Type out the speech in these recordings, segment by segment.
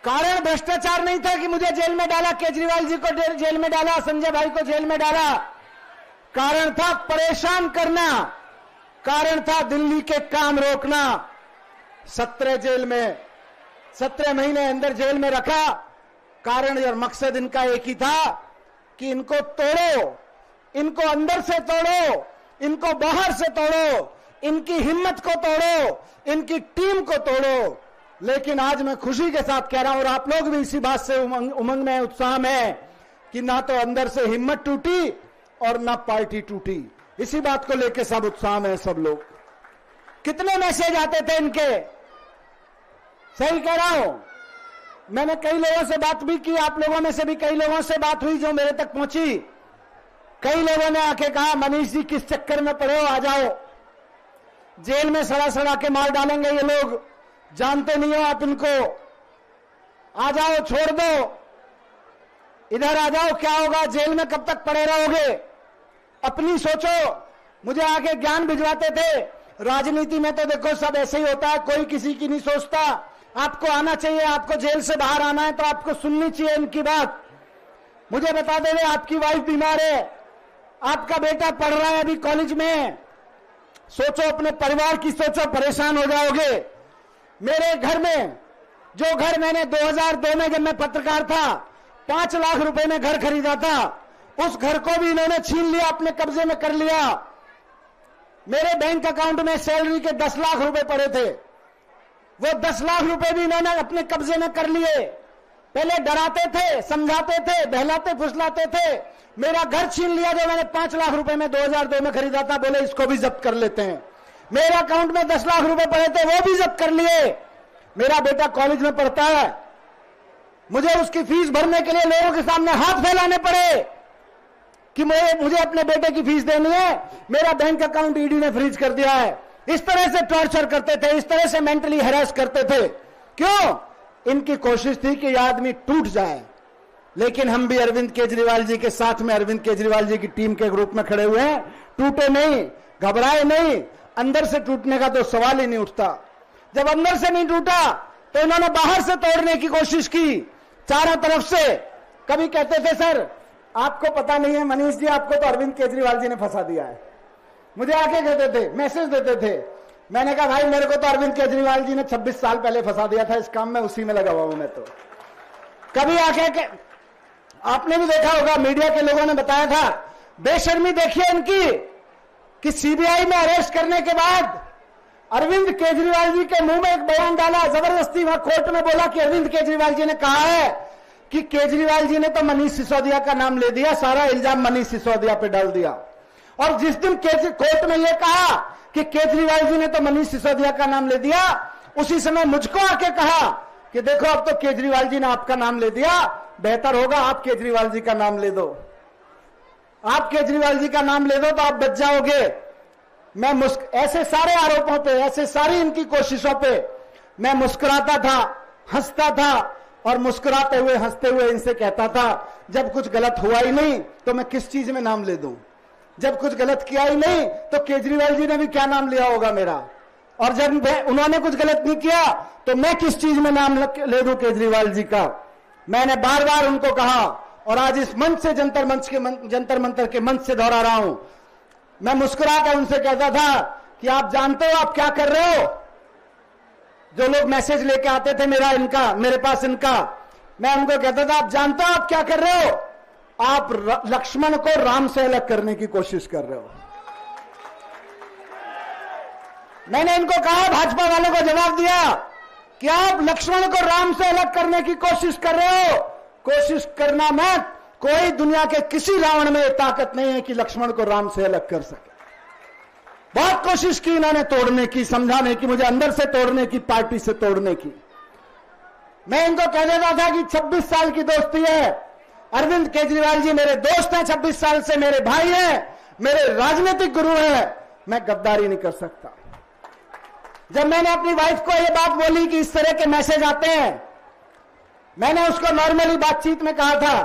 कारण भ्रष्टाचार नहीं था कि मुझे जेल में डाला, केजरीवाल जी को जेल में डाला, संजय भाई को जेल में डाला। कारण था परेशान करना, कारण था दिल्ली के काम रोकना। 17 महीने अंदर जेल में रखा। कारण और मकसद इनका एक ही था कि इनको तोड़ो, इनको अंदर से तोड़ो, इनको बाहर से तोड़ो, इनकी हिम्मत को तोड़ो, इनकी टीम को तोड़ो। लेकिन आज मैं खुशी के साथ कह रहा हूं, और आप लोग भी इसी बात से उमंग में, उत्साह में, कि ना तो अंदर से हिम्मत टूटी और ना पार्टी टूटी। इसी बात को लेकर सब उत्साह में सब लोग। कितने मैसेज आते थे इनके, सही कह रहा हूं। मैंने कई लोगों से बात भी की, आप लोगों में से भी कई लोगों से बात हुई जो मेरे तक पहुंची। कई लोगों ने आके कहा, मनीष जी किस चक्कर में पड़े हो, आ जाओ, जेल में सड़ा सड़ा के मार डालेंगे ये लोग, जानते नहीं हो आप इनको, आ जाओ, छोड़ दो, इधर आ जाओ, क्या होगा, जेल में कब तक पड़े रहोगे, अपनी सोचो। मुझे आके ज्ञान भिजवाते थे। राजनीति में तो देखो सब ऐसे ही होता है, कोई किसी की नहीं सोचता। आपको आना चाहिए, आपको जेल से बाहर आना है तो आपको सुननी चाहिए इनकी बात। मुझे बता दे, आपकी वाइफ बीमार है, आपका बेटा पढ़ रहा है अभी कॉलेज में, सोचो अपने परिवार की सोचो, परेशान हो जाओगे। मेरे घर में, जो घर मैंने 2002 में जब मैं पत्रकार था 5 लाख रुपए में घर खरीदा था, उस घर को भी इन्होंने छीन लिया, अपने कब्जे में कर लिया। मेरे बैंक अकाउंट में सैलरी के 10 लाख रुपए पड़े थे, वो 10 लाख रुपए भी इन्होंने अपने कब्जे में कर लिए। पहले डराते थे, समझाते थे, बहलाते फुसलाते थे, मेरा घर छीन लिया जो मैंने 5 लाख रुपए में 2002 में खरीदा था, बोले इसको भी जब्त कर लेते हैं। मेरे अकाउंट में 10 लाख रुपए पड़े थे, वो भी जब्त कर लिए। मेरा बेटा कॉलेज में पढ़ता है, मुझे उसकी फीस भरने के लिए लोगों के सामने हाथ फैलाने पड़े कि मुझे अपने बेटे की फीस देनी है, मेरा बैंक अकाउंट ईडी ने फ्रीज कर दिया है। इस तरह से टॉर्चर करते थे, इस तरह से मेंटली हैरेस करते थे। क्यों? इनकी कोशिश थी कि यह आदमी टूट जाए। लेकिन हम भी अरविंद केजरीवाल जी के साथ में, अरविंद केजरीवाल जी की टीम के ग्रुप में खड़े हुए हैं। टूटे नहीं, घबराए नहीं, अंदर से टूटने का तो सवाल ही नहीं उठता। जब अंदर से नहीं टूटा तो इन्होंने बाहर से तोड़ने की कोशिश की, चारों तरफ से। कभी कहते थे, सर आपको पता नहीं है मनीष जी, आपको तो अरविंद केजरीवाल जी ने फंसा दिया है। मुझे आके कहते थे, मैसेज देते थे। मैंने कहा भाई मेरे को तो अरविंद केजरीवाल जी ने 26 साल पहले फंसा दिया था, इस काम में उसी में लगा हुआ हूं मैं तो। कभी आके आपने भी देखा होगा, मीडिया के लोगों ने बताया था, बेशर्मी देखिए इनकी कि सीबीआई में अरेस्ट करने के बाद अरविंद केजरीवाल जी के मुंह में एक बयान डाला, जबरदस्ती वहां कोर्ट में बोला कि अरविंद केजरीवाल जी ने कहा है कि केजरीवाल जी ने तो मनीष सिसोदिया का नाम ले दिया, सारा इल्जाम मनीष सिसोदिया पे डाल दिया। और जिस दिन कोर्ट में यह कहा कि केजरीवाल जी ने तो मनीष सिसोदिया का नाम ले दिया, उसी समय मुझको आके कहा कि देखो अब तो केजरीवाल जी ने आपका नाम ले दिया, बेहतर होगा आप केजरीवाल जी का नाम ले दो, आप केजरीवाल जी का नाम ले दो तो आप बच जाओगे। मैं ऐसे सारे आरोपों पे, ऐसे सारी इनकी कोशिशों पे मैं मुस्कुराता था, हंसता था, और मुस्कुराते हुए हंसते हुए इनसे कहता था, जब कुछ गलत हुआ ही नहीं तो मैं किस चीज में नाम ले दूं, जब कुछ गलत किया ही नहीं तो केजरीवाल जी ने भी क्या नाम लिया होगा मेरा, और जब उन्होंने कुछ गलत नहीं किया तो मैं किस चीज में नाम ले दूं केजरीवाल जी का। मैंने बार बार उनको कहा, और आज इस मंच से, जंतर मंतर के मंच से दोहरा रहा हूं। मैं मुस्कुराकर उनसे कहता था कि आप जानते हो आप क्या कर रहे हो। जो लोग मैसेज लेके आते थे मेरे पास इनका, मैं उनको कहता था आप जानते हो आप क्या कर रहे हो, आप लक्ष्मण को राम से अलग करने की कोशिश कर रहे हो। मैंने इनको कहा, भाजपा वालों को जवाब दिया कि आप लक्ष्मण को राम से अलग करने की कोशिश कर रहे हो। कोशिश करना मत, कोई दुनिया के किसी रावण में ताकत नहीं है कि लक्ष्मण को राम से अलग कर सके। बहुत कोशिश की इन्होंने तोड़ने की, समझाने की, मुझे अंदर से तोड़ने की, पार्टी से तोड़ने की। मैं इनको कह देता था कि 26 साल की दोस्ती है, अरविंद केजरीवाल जी मेरे दोस्त हैं, 26 साल से मेरे भाई हैं, मेरे राजनीतिक गुरु हैं, मैं गद्दारी नहीं कर सकता। जब मैंने अपनी वाइफ को यह बात बोली कि इस तरह के मैसेज आते हैं, मैंने उसको नॉर्मली बातचीत में कहा था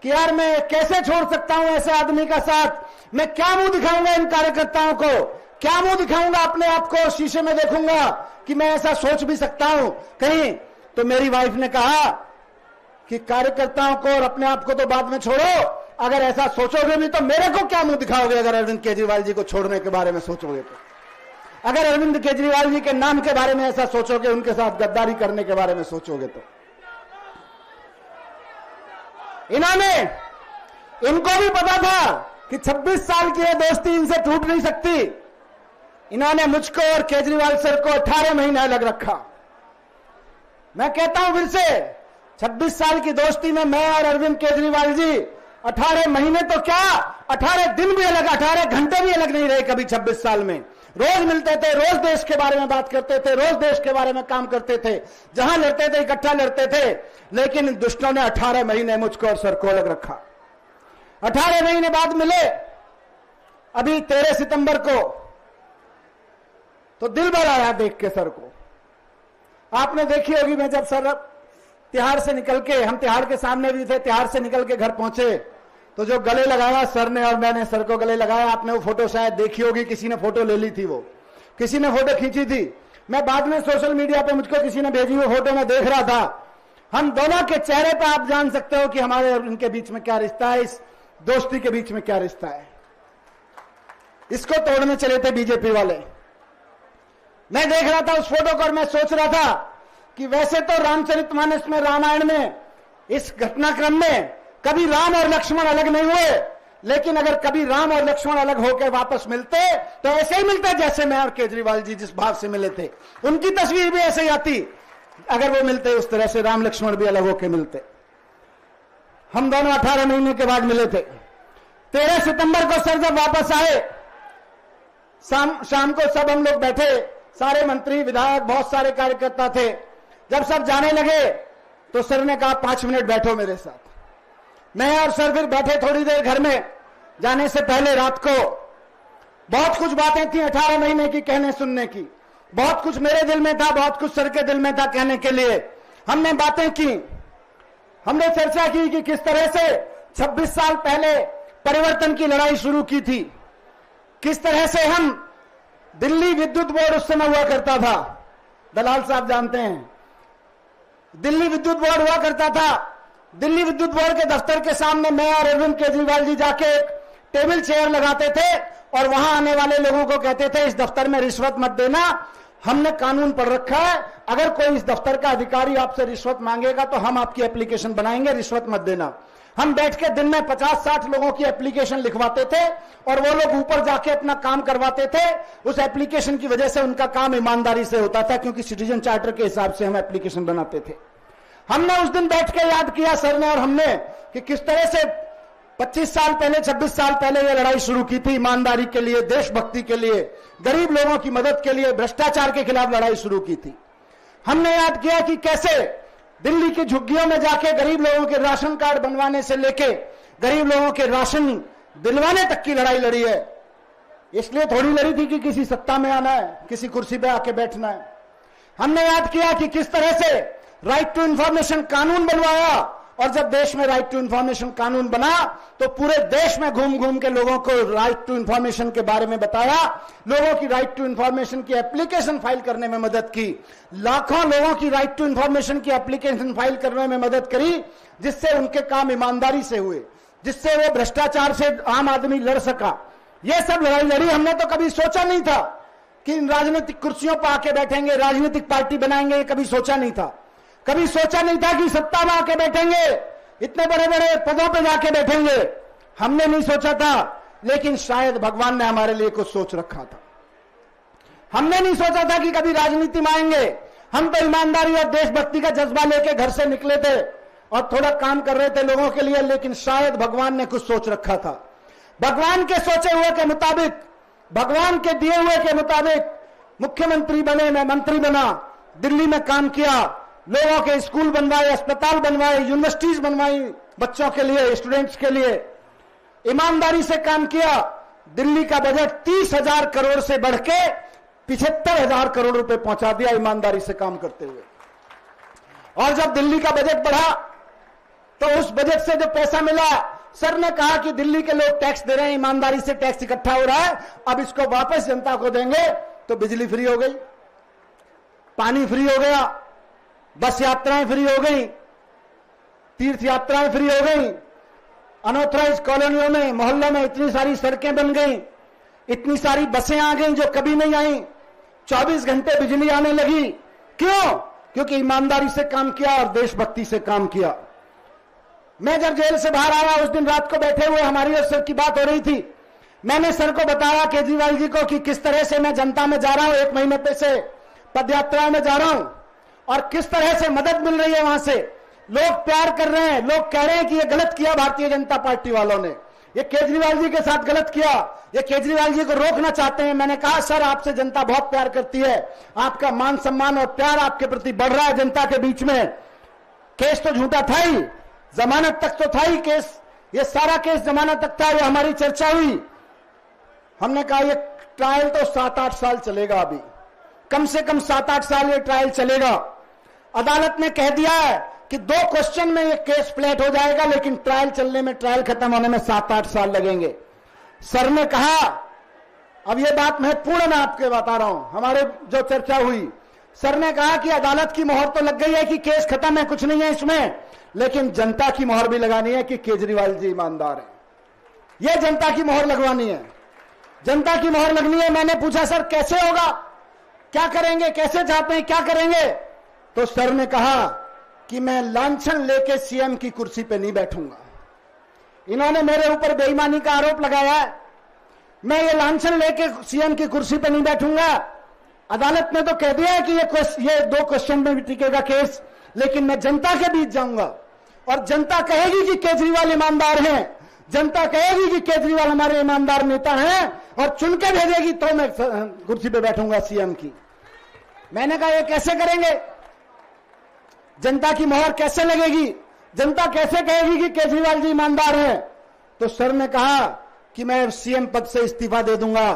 कि यार मैं कैसे छोड़ सकता हूं ऐसे आदमी का साथ, मैं क्या मुंह दिखाऊंगा इन कार्यकर्ताओं को, क्या मुंह दिखाऊंगा अपने आप को, शीशे में देखूंगा कि मैं ऐसा सोच भी सकता हूं, कहीं तो मेरी वाइफ ने कहा कि कार्यकर्ताओं को और अपने आप को तो बाद में छोड़ो, अगर ऐसा सोचोगे भी तो मेरे को क्या मुंह दिखाओगे अगर अरविंद केजरीवाल जी को छोड़ने के बारे में सोचोगे तो। अगर अरविंद केजरीवाल जी के नाम के बारे में ऐसा सोचोगे, उनके साथ गद्दारी करने के बारे में सोचोगे तो। इनको भी पता था कि 26 साल की यह दोस्ती इनसे टूट नहीं सकती। इन्होंने मुझको और केजरीवाल सर को 18 महीने अलग रखा। मैं कहता हूं फिर से, 26 साल की दोस्ती में मैं और अरविंद केजरीवाल जी 18 महीने तो क्या, 18 दिन भी अलग, 18 घंटे भी अलग नहीं रहे कभी 26 साल में। रोज मिलते थे, रोज देश के बारे में बात करते थे, रोज देश के बारे में काम करते थे, जहां लड़ते थे इकट्ठा लड़ते थे। लेकिन दुष्टों ने 18 महीने मुझको और सर को अलग रखा। 18 महीने बाद मिले अभी 13 सितंबर को, तो दिल भर आया देख के सर को। आपने देखी होगी, मैं जब सर तिहाड़ से निकल के, हम तिहाड़ के सामने भी थे, तिहाड़ से निकल के घर पहुंचे तो जो गले लगाया सर ने और मैंने सर को गले लगाया, आपने वो फोटो शायद देखी होगी, किसी ने फोटो ले ली थी, वो किसी ने फोटो खींची थी। मैं बाद में सोशल मीडिया पे मुझको किसी ने भेजी वो फोटो में देख रहा था। हम दोनों के चेहरे पे आप जान सकते हो कि हमारे और उनके बीच में क्या रिश्ता है, इस दोस्ती के बीच में क्या रिश्ता है। इसको तोड़ने चले थे बीजेपी वाले। मैं देख रहा था उस फोटो को और मैं सोच रहा था कि वैसे तो रामचरितमानस में, रामायण में, इस घटनाक्रम में कभी राम और लक्ष्मण अलग नहीं हुए, लेकिन अगर कभी राम और लक्ष्मण अलग होकर वापस मिलते तो ऐसे ही मिलते जैसे मैं और केजरीवाल जी जिस भाव से मिले थे। उनकी तस्वीर भी ऐसे ही आती अगर वो मिलते उस तरह से, राम लक्ष्मण भी अलग होकर मिलते। हम दोनों 18 महीने के बाद मिले थे। 13 सितंबर को सर जब वापस आए, शाम को सब हम लोग बैठे, सारे मंत्री, विधायक, बहुत सारे कार्यकर्ता थे। जब सब जाने लगे तो सर ने कहा 5 मिनट बैठो मेरे साथ। मैं और सर फिर बैठे थोड़ी देर घर में। जाने से पहले रात को बहुत कुछ बातें थी 18 महीने की कहने सुनने की। बहुत कुछ मेरे दिल में था, बहुत कुछ सर के दिल में था कहने के लिए। हमने बातें की, हमने चर्चा की कि किस तरह से 26 साल पहले परिवर्तन की लड़ाई शुरू की थी, किस तरह से हम दिल्ली विद्युत बोर्ड उस समय हुआ करता था, दलाल साहब जानते हैं, दिल्ली विद्युत बोर्ड हुआ करता था। दिल्ली विद्युत बोर्ड के दफ्तर के सामने मैं और अरविंद केजरीवाल जी जाके एक टेबल चेयर लगाते थे और वहां आने वाले लोगों को कहते थे इस दफ्तर में रिश्वत मत देना, हमने कानून पढ़ रखा है, अगर कोई इस दफ्तर का अधिकारी आपसे रिश्वत मांगेगा तो हम आपकी एप्लीकेशन बनाएंगे, रिश्वत मत देना। हम बैठ के दिन में 50-60 लोगों की एप्लीकेशन लिखवाते थे और वो लोग ऊपर जाके अपना काम करवाते थे। उस एप्लीकेशन की वजह से उनका काम ईमानदारी से होता था, क्योंकि सिटीजन चार्टर के हिसाब से हम एप्लीकेशन बनाते थे। हमने उस दिन बैठ के याद किया सर ने और हमने कि किस तरह से 25 साल पहले, 26 साल पहले ये लड़ाई शुरू की थी, ईमानदारी के लिए, देशभक्ति के लिए, गरीब लोगों की मदद के लिए, भ्रष्टाचार के खिलाफ लड़ाई शुरू की थी। हमने याद किया कि कैसे दिल्ली की झुग्गियों में जाके गरीब लोगों के राशन कार्ड बनवाने से लेके गरीब लोगों के राशन दिलवाने तक की लड़ाई लड़ी है। इसलिए थोड़ी लड़ी थी कि किसी सत्ता में आना है, किसी कुर्सी पे आके बैठना है। हमने याद किया कि किस तरह से राइट टू इंफॉर्मेशन कानून बनवाया, और जब देश में राइट टू इंफॉर्मेशन कानून बना तो पूरे देश में घूम घूम के लोगों को राइट टू इंफॉर्मेशन के बारे में बताया, लोगों की राइट टू इंफॉर्मेशन की एप्लीकेशन फाइल करने में मदद की, लाखों लोगों की राइट टू इंफॉर्मेशन की एप्लीकेशन फाइल करने में मदद करी, जिससे उनके काम ईमानदारी से हुए, जिससे वो भ्रष्टाचार से आम आदमी लड़ सका। ये सब लड़ाई लड़ी। हमने तो कभी सोचा नहीं था कि इन राजनीतिक कुर्सियों पर आके बैठेंगे, राजनीतिक पार्टी बनाएंगे, ये कभी सोचा नहीं था। कभी सोचा नहीं था कि सत्ता में आके बैठेंगे, इतने बड़े बड़े पदों पे जाके बैठेंगे, हमने नहीं सोचा था। लेकिन शायद भगवान ने हमारे लिए कुछ सोच रखा था। हमने नहीं सोचा था कि कभी राजनीति में आएंगे। हम तो ईमानदारी और देशभक्ति का जज्बा लेके घर से निकले थे और थोड़ा काम कर रहे थे लोगों के लिए, लेकिन शायद भगवान ने कुछ सोच रखा था। भगवान के सोचे हुए के मुताबिक, भगवान के दिए हुए के मुताबिक मुख्यमंत्री बने, मैं मंत्री बना, दिल्ली में काम किया, लोगों के स्कूल बनवाए, अस्पताल बनवाए, यूनिवर्सिटीज बनवाई बच्चों के लिए, स्टूडेंट्स के लिए, ईमानदारी से काम किया। दिल्ली का बजट 30,000 करोड़ से बढ़ के 75,000 करोड़ रुपए पहुंचा दिया ईमानदारी से काम करते हुए। और जब दिल्ली का बजट बढ़ा तो उस बजट से जो पैसा मिला, सर ने कहा कि दिल्ली के लोग टैक्स दे रहे हैं, ईमानदारी से टैक्स इकट्ठा हो रहा है, अब इसको वापस जनता को देंगे। तो बिजली फ्री हो गई, पानी फ्री हो गया, बस यात्राएं फ्री हो गई, तीर्थ यात्राएं फ्री हो गई, अनऑथराइज कॉलोनियों में, मोहल्लों में इतनी सारी सड़कें बन गई, इतनी सारी बसें आ गई जो कभी नहीं आई, 24 घंटे बिजली आने लगी। क्यों? क्योंकि ईमानदारी से काम किया और देशभक्ति से काम किया। मैं जब जेल से बाहर आया उस दिन रात को बैठे हुए हमारी और सर की बात हो रही थी। मैंने सर को बताया, केजरीवाल जी को, कि किस तरह से मैं जनता में जा रहा हूं, 1 महीने पे से पदयात्रा में जा रहा हूं और किस तरह से मदद मिल रही है। वहां से लोग प्यार कर रहे हैं, लोग कह रहे हैं कि ये गलत किया भारतीय जनता पार्टी वालों ने, ये केजरीवाल जी के साथ गलत किया, ये केजरीवाल जी को रोकना चाहते हैं। मैंने कहा सर, आपसे जनता बहुत प्यार करती है, आपका मान सम्मान और प्यार आपके प्रति बढ़ रहा है जनता के बीच में। केस तो झूठा था ही, जमानत तक तो था ही केस, ये सारा केस जमानत तक था, ये हमारी चर्चा हुई। हमने कहा ये ट्रायल तो 7-8 साल चलेगा, अभी कम से कम 7-8 साल ये ट्रायल चलेगा। अदालत ने कह दिया है कि 2 क्वेश्चन में ये केस फ्लैट हो जाएगा, लेकिन ट्रायल चलने में, ट्रायल खत्म होने में 7-8 साल लगेंगे। सर ने कहा, अब ये बात महत्वपूर्ण मैं आपके बता रहा हूं, हमारे जो चर्चा हुई, सर ने कहा कि अदालत की मोहर तो लग गई है कि केस खत्म है, कुछ नहीं है इसमें, लेकिन जनता की मोहर भी लगानी है कि केजरीवाल जी ईमानदार है। यह जनता की मोहर लगवानी है, जनता की मोहर लगनी है। मैंने पूछा सर कैसे होगा, क्या करेंगे, कैसे चाहते हैं, क्या करेंगे? तो सर ने कहा कि मैं लांछन लेके सीएम की कुर्सी पे नहीं बैठूंगा। इन्होंने मेरे ऊपर बेईमानी का आरोप लगाया है, मैं ये लांछन लेके सीएम की कुर्सी पे नहीं बैठूंगा। अदालत ने तो कह दिया है कि ये 2 क्वेश्चन में भी टिकेगा केस, लेकिन मैं जनता के बीच जाऊंगा और जनता कहेगी कि केजरीवाल ईमानदार हैं, जनता कहेगी कि केजरीवाल हमारे ईमानदार नेता हैं और चुन के भेजेगी तो मैं कुर्सी पे बैठूंगा सीएम की। मैंने कहा ये कैसे करेंगे, जनता की मोहर कैसे लगेगी, जनता कैसे कहेगी कि केजरीवाल जी ईमानदार हैं? तो सर ने कहा कि मैं सीएम पद से इस्तीफा दे दूंगा,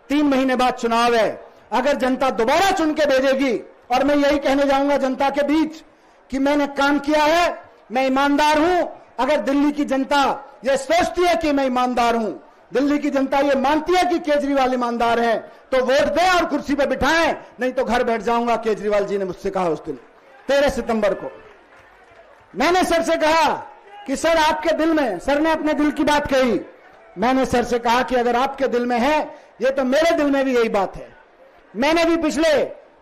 3 महीने बाद चुनाव है, अगर जनता दोबारा चुन के भेजेगी, और मैं यही कहने जाऊंगा जनता के बीच कि मैंने काम किया है, मैं ईमानदार हूं। अगर दिल्ली की जनता ये सोचती है कि मैं ईमानदार हूं, दिल्ली की जनता ये मानती है कि केजरीवाल ईमानदार है, तो वोट दें और कुर्सी पे बिठाएं, नहीं तो घर बैठ जाऊंगा। केजरीवाल जी ने मुझसे कहा उस दिन 13 सितंबर को। मैंने सर से कहा कि सर आपके दिल में, सर ने अपने दिल की बात कही, मैंने सर से कहा कि अगर आपके दिल में है, ये तो मेरे दिल में भी यही बात है। मैंने भी पिछले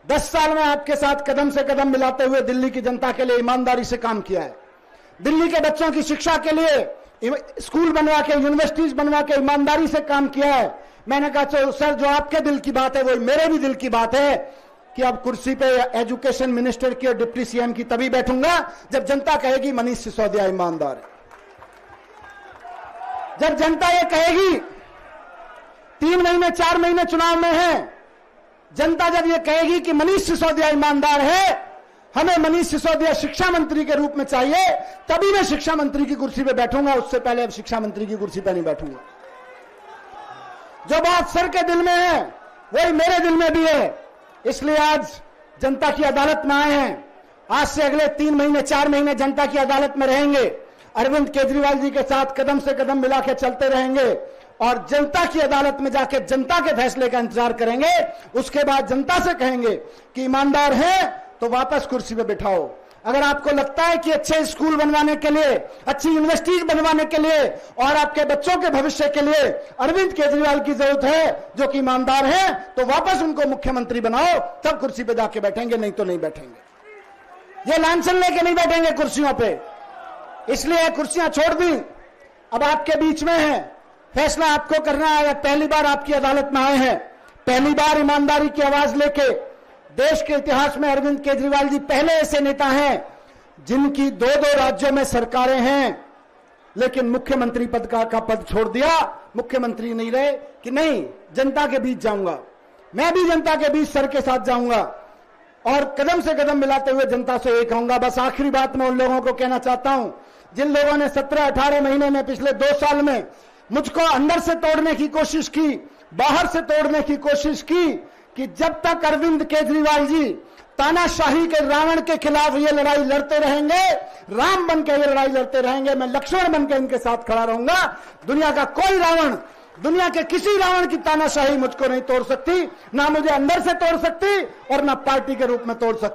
10 साल में आपके साथ कदम से कदम मिलाते हुए दिल्ली की जनता के लिए ईमानदारी से काम किया है। दिल्ली के बच्चों की शिक्षा के लिए स्कूल बनवा के, यूनिवर्सिटीज बनवा के ईमानदारी से काम किया है। मैंने कहा तो सर जो आपके दिल की बात है वो मेरे भी दिल की बात है कि अब कुर्सी पे एजुकेशन मिनिस्टर की और डिप्टी सीएम की तभी बैठूंगा जब जनता कहेगी मनीष सिसोदिया ईमानदार है। जब जनता ये कहेगी, 3 महीने 4 महीने चुनाव में है, जनता जब ये कहेगी कि मनीष सिसोदिया ईमानदार है, हमें मनीष सिसोदिया शिक्षा मंत्री के रूप में चाहिए, तभी मैं शिक्षा मंत्री की कुर्सी पे बैठूंगा, उससे पहले अब शिक्षा मंत्री की कुर्सी पे नहीं बैठूंगा। जो बात सर के दिल में है वही मेरे दिल में भी है, इसलिए आज जनता की अदालत में आए हैं। आज से अगले 3 महीने 4 महीने जनता की अदालत में रहेंगे, अरविंद केजरीवाल जी के साथ कदम से कदम मिला के चलते रहेंगे और जनता की अदालत में जाके जनता के फैसले का इंतजार करेंगे। उसके बाद जनता से कहेंगे कि ईमानदार है तो वापस कुर्सी पे बिठाओ। अगर आपको लगता है कि अच्छे स्कूल बनवाने के लिए, अच्छी यूनिवर्सिटीज बनवाने के लिए और आपके बच्चों के भविष्य के लिए अरविंद केजरीवाल की जरूरत है जो कि ईमानदार है, तो वापस उनको मुख्यमंत्री बनाओ, तब कुर्सी पे जाके बैठेंगे, नहीं तो नहीं बैठेंगे। ये लांछन लेके नहीं बैठेंगे कुर्सियों पे, इसलिए कुर्सियां छोड़ दी, अब आपके बीच में है, फैसला आपको करना है। पहली बार आपकी अदालत में आए हैं, पहली बार ईमानदारी की आवाज लेके। देश के इतिहास में अरविंद केजरीवाल जी पहले ऐसे नेता हैं जिनकी 2-2 राज्यों में सरकारें हैं, लेकिन मुख्यमंत्री पद का पद छोड़ दिया, मुख्यमंत्री नहीं रहे कि नहीं जनता के बीच जाऊंगा, मैं भी जनता के बीच सर के साथ जाऊंगा और कदम से कदम मिलाते हुए जनता से एक कहूंगा। बस आखिरी बात मैं उन लोगों को कहना चाहता हूं जिन लोगों ने 17-18 महीने में, पिछले 2 साल में मुझको अंदर से तोड़ने की कोशिश की, बाहर से तोड़ने की कोशिश की, कि जब तक अरविंद केजरीवाल जी तानाशाही के रावण के खिलाफ ये लड़ाई लड़ते रहेंगे, राम बन के ये लड़ाई लड़ते रहेंगे, मैं लक्ष्मण बन के इनके साथ खड़ा रहूंगा। दुनिया का कोई रावण, दुनिया के किसी रावण की तानाशाही मुझको नहीं तोड़ सकती, ना मुझे अंदर से तोड़ सकती और ना पार्टी के रूप में तोड़ सकती।